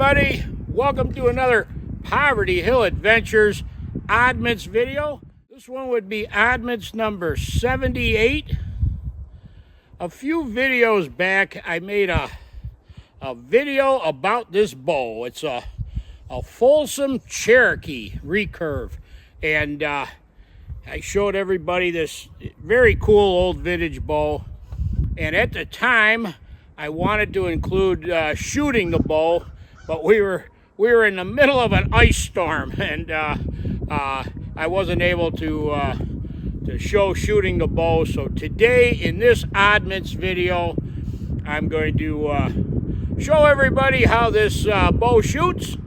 everybody, welcome to another Poverty Hill Adventures Oddments video. This one would be Oddments number 78. A few videos back I made a video about this bow. It's a Folsom Cherokee recurve, and I showed everybody this very cool old vintage bow, and at the time I wanted to include shooting the bow, but we were in the middle of an ice storm, and I wasn't able to show shooting the bow. So today in this Oddments video, I'm going to show everybody how this bow shoots.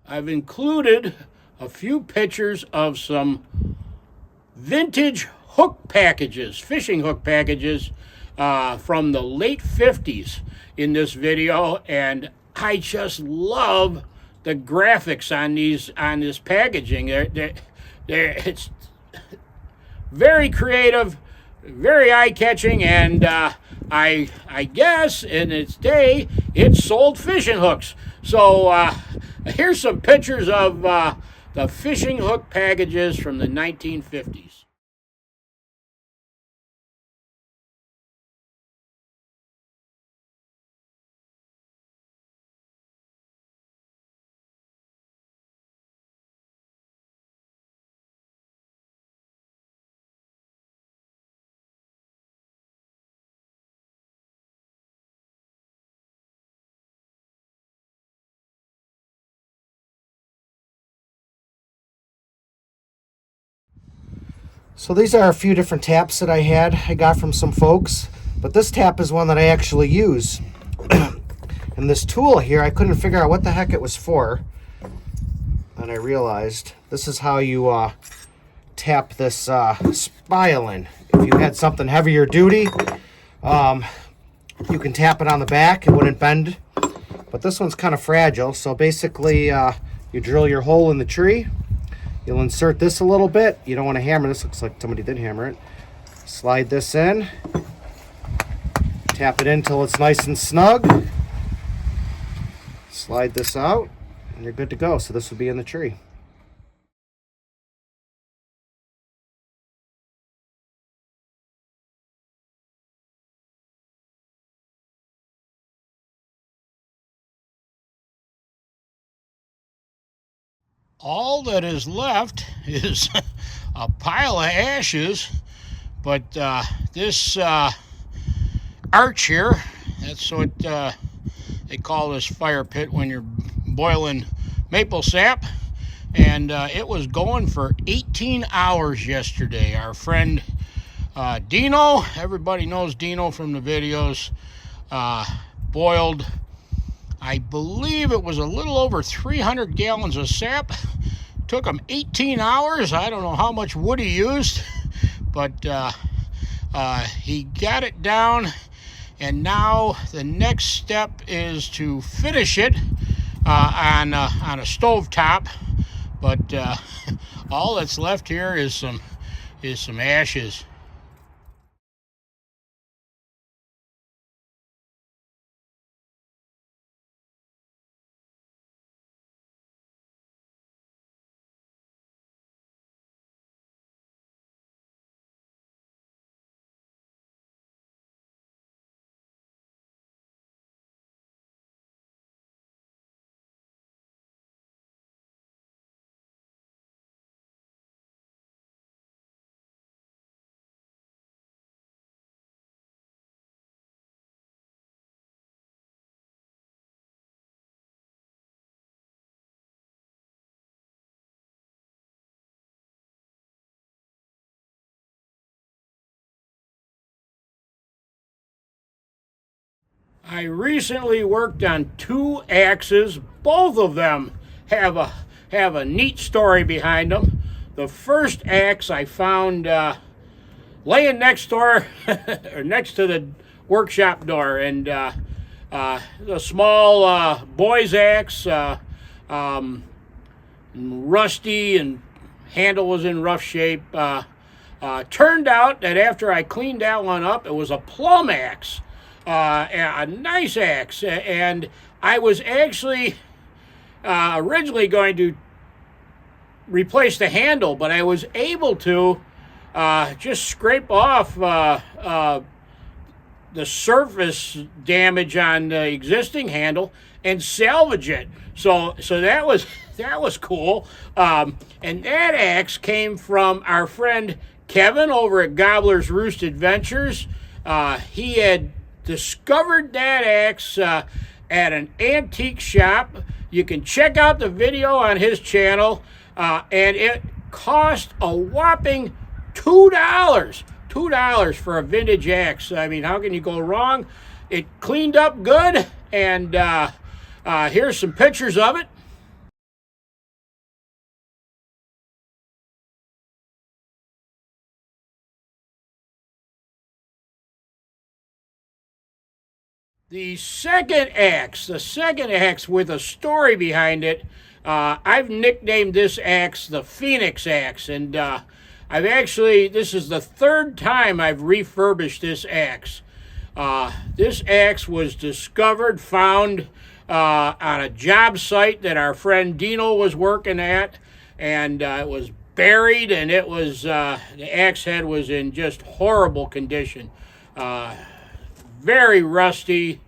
I've included a few pictures of some vintage hook packages, fishing hook packages from the late 50s in this video, and I just love the graphics on this packaging. It's very creative, very eye-catching, and I guess in its day it sold fishing hooks. So here's some pictures of the fishing hook packages from the 1950s. So these are a few different taps that I got from some folks, but this tap is one that I actually use. And this tool here, I couldn't figure out what the heck it was for, and I realized this is how you tap this spile-in. If you had something heavier duty, you can tap it on the back, it wouldn't bend, but this one's kind of fragile. So basically you drill your hole in the tree. You'll insert this a little bit. You don't want to hammer this. Looks like somebody did hammer it. Slide this in. Tap it in until it's nice and snug. Slide this out, and you're good to go. So this will be in the tree. All that is left is a pile of ashes, but this arch here, that's what they call this fire pit when you're boiling maple sap, and it was going for 18 hours yesterday. Our friend Dino, everybody knows Dino from the videos, boiled, I believe it was a little over 300 gallons of sap. Took him 18 hours. I don't know how much wood he used, but he got it down, and now the next step is to finish it on a stove top. But all that's left here is some ashes. I recently worked on 2 axes. Both of them have a neat story behind them. The first axe I found laying next door, or next to the workshop door, and a small boy's axe, rusty, and handle was in rough shape. Turned out that after I cleaned that one up, it was a plum axe. A nice axe, and I was actually originally going to replace the handle, but I was able to just scrape off the surface damage on the existing handle and salvage it. So that was cool. And that axe came from our friend Kevin over at Gobbler's Roost Adventures. He had discovered that axe at an antique shop. You can check out the video on his channel, and it cost a whopping $2 for a vintage axe. I mean, how can you go wrong? It cleaned up good, and here's some pictures of it. The second axe with a story behind it, I've nicknamed this axe the Phoenix axe, and this is the 3rd time I've refurbished this axe. This axe was found on a job site that our friend Dino was working at, and it was buried, and it was the axe head was in just horrible condition. Very rusty.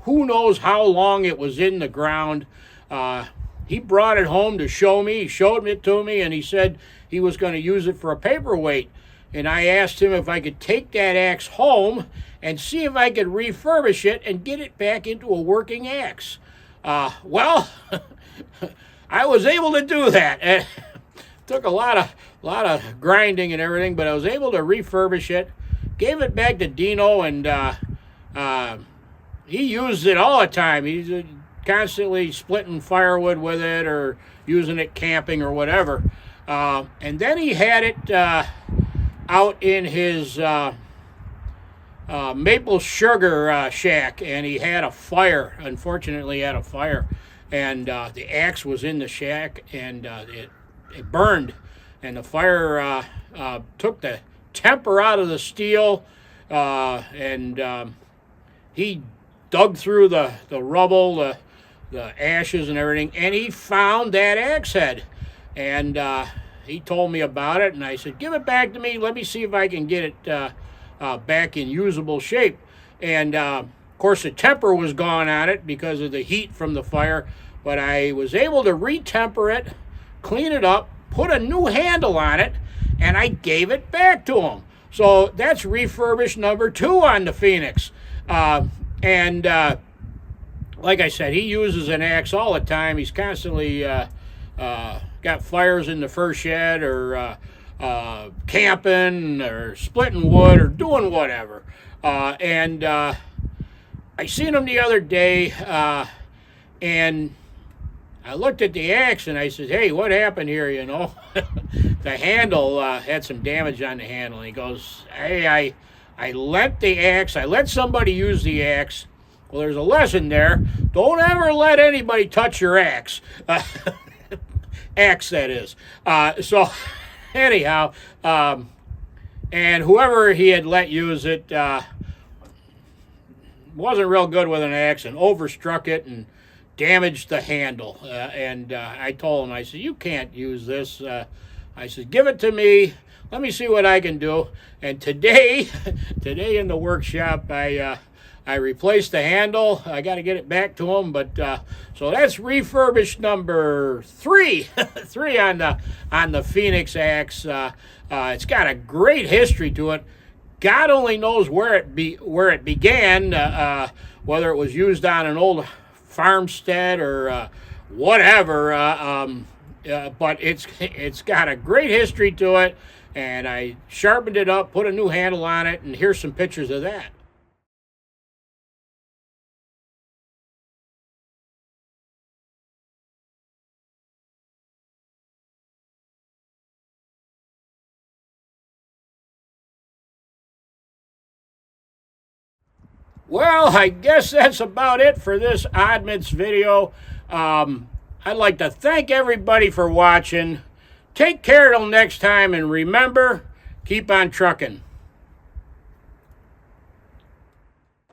Who knows how long it was in the ground. He brought it home to show me. He showed it to me, and he said he was going to use it for a paperweight. And I asked him if I could take that axe home and see if I could refurbish it and get it back into a working axe. Well, I was able to do that. It took a lot of grinding and everything, but I was able to refurbish it. Gave it back to Dino, and he used it all the time. He's constantly splitting firewood with it or using it camping or whatever. And then he had it out in his maple sugar shack, and he had a fire. Unfortunately, he had a fire, and the axe was in the shack, and it burned, and the fire took the temper out of the steel, and he dug through the rubble, the ashes and everything, and he found that axe head, and he told me about it, and I said, give it back to me, let me see if I can get it back in usable shape. And of course the temper was gone on it because of the heat from the fire, but I was able to retemper it, clean it up, put a new handle on it, and I gave it back to him. So that's refurbished number 2 on the Phoenix. And like I said, he uses an axe all the time. He's constantly got fires in the fur shed, or camping, or splitting wood, or doing whatever. And I seen him the other day, and I looked at the axe and I said, "Hey, what happened here?" You know, the handle had some damage on the handle. And he goes, "Hey, I lent the axe. I let somebody use the axe." Well, there's a lesson there. Don't ever let anybody touch your axe. Axe, that is. So, anyhow, and whoever he had let use it wasn't real good with an axe and overstruck it and damaged the handle. And I told him, I said, "You can't use this." I said, "Give it to me. Let me see what I can do." And today in the workshop, I replaced the handle. I got to get it back to him, but so that's refurbished number 3, 3 on the Phoenix axe. It's got a great history to it. God only knows where it began, whether it was used on an old farmstead or whatever. But it's got a great history to it, and I sharpened it up, put a new handle on it, and here's some pictures of that. Well, I guess that's about it for this Oddments video. I'd like to thank everybody for watching. Take care till next time, and remember, keep on trucking.